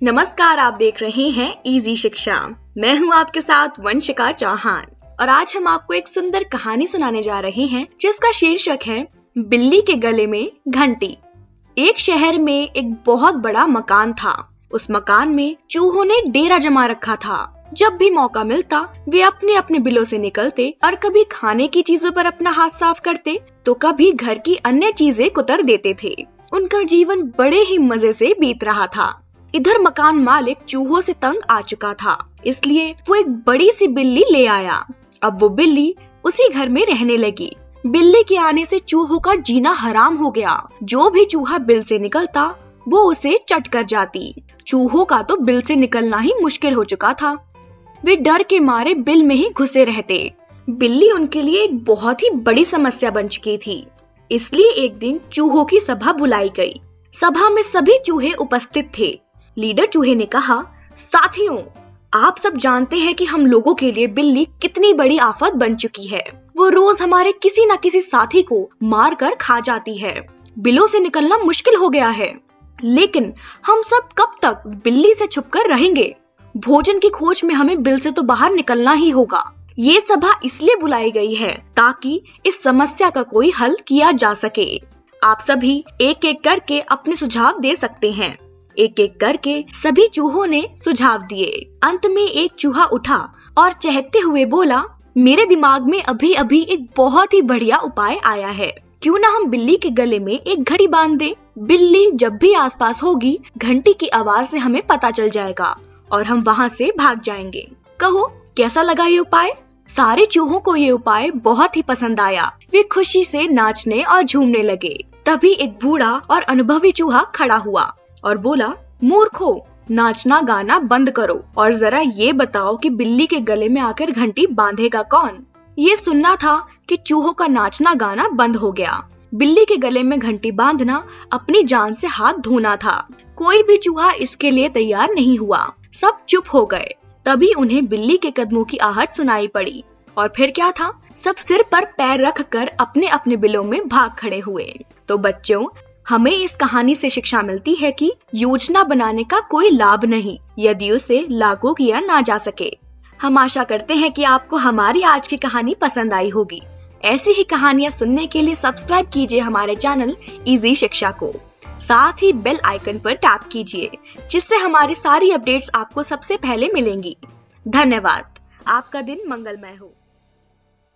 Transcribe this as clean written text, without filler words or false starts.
नमस्कार, आप देख रहे हैं इजी शिक्षा। मैं हूं आपके साथ वंशिका चौहान और आज हम आपको एक सुंदर कहानी सुनाने जा रहे हैं जिसका शीर्षक है बिल्ली के गले में घंटी। एक शहर में एक बहुत बड़ा मकान था। उस मकान में चूहों ने डेरा जमा रखा था। जब भी मौका मिलता वे अपने अपने बिलों से निकलते और कभी खाने की चीजों पर अपना हाथ साफ करते तो कभी घर की अन्य चीजें कुतर देते थे। उनका जीवन बड़े ही मजे से बीत रहा था। इधर मकान मालिक चूहों से तंग आ चुका था, इसलिए वो एक बड़ी सी बिल्ली ले आया। अब वो बिल्ली उसी घर में रहने लगी। बिल्ली के आने से चूहों का जीना हराम हो गया। जो भी चूहा बिल से निकलता वो उसे चट कर जाती। चूहों का तो बिल से निकलना ही मुश्किल हो चुका था। वे डर के मारे बिल में ही घुसे रहते। बिल्ली उनके लिए एक बहुत ही बड़ी समस्या बन चुकी थी। इसलिए एक दिन चूहों की सभा बुलाई गई। सभा में सभी चूहे उपस्थित थे। लीडर चूहे ने कहा, साथियों, आप सब जानते हैं कि हम लोगों के लिए बिल्ली कितनी बड़ी आफत बन चुकी है। वो रोज हमारे किसी न किसी साथी को मार कर खा जाती है। बिलों से निकलना मुश्किल हो गया है। लेकिन हम सब कब तक बिल्ली से छुपकर रहेंगे? भोजन की खोज में हमें बिल से तो बाहर निकलना ही होगा। ये सभा इसलिए बुलाई गई है ताकि इस समस्या का कोई हल किया जा सके। आप सभी एक एक करके अपने सुझाव दे सकते हैं। एक एक करके सभी चूहों ने सुझाव दिए। अंत में एक चूहा उठा और चहकते हुए बोला, मेरे दिमाग में अभी अभी एक बहुत ही बढ़िया उपाय आया है। क्यों ना हम बिल्ली के गले में एक घड़ी बांध दे। बिल्ली जब भी आसपास होगी घंटी की आवाज से हमें पता चल जाएगा और हम वहाँ से भाग जाएंगे। कहो, कैसा लगा ये उपाय? सारे चूहों को ये उपाय बहुत ही पसंद आया। वे खुशी से नाचने और झूमने लगे। तभी एक बूढ़ा और अनुभवी चूहा खड़ा हुआ और बोला, मूर्खों, नाचना गाना बंद करो और जरा ये बताओ कि बिल्ली के गले में आकर घंटी बांधेगा कौन? ये सुनना था कि चूहों का नाचना गाना बंद हो गया। बिल्ली के गले में घंटी बांधना अपनी जान से हाथ धोना था। कोई भी चूहा इसके लिए तैयार नहीं हुआ। सब चुप हो गए। तभी उन्हें बिल्ली के कदमों की आहट सुनाई पड़ी और फिर क्या था, सब सिर पर पैर रख कर अपने अपने बिलों में भाग खड़े हुए। तो बच्चों, हमें इस कहानी से शिक्षा मिलती है कि योजना बनाने का कोई लाभ नहीं यदि उसे लागू किया ना जा सके। हम आशा करते हैं कि आपको हमारी आज की कहानी पसंद आई होगी। ऐसी ही कहानियाँ सुनने के लिए सब्सक्राइब कीजिए हमारे चैनल इजी शिक्षा को। साथ ही बेल आइकन पर टैप कीजिए जिससे हमारी सारी अपडेट्स आपको सबसे पहले मिलेंगी। धन्यवाद। आपका दिन मंगलमय हो।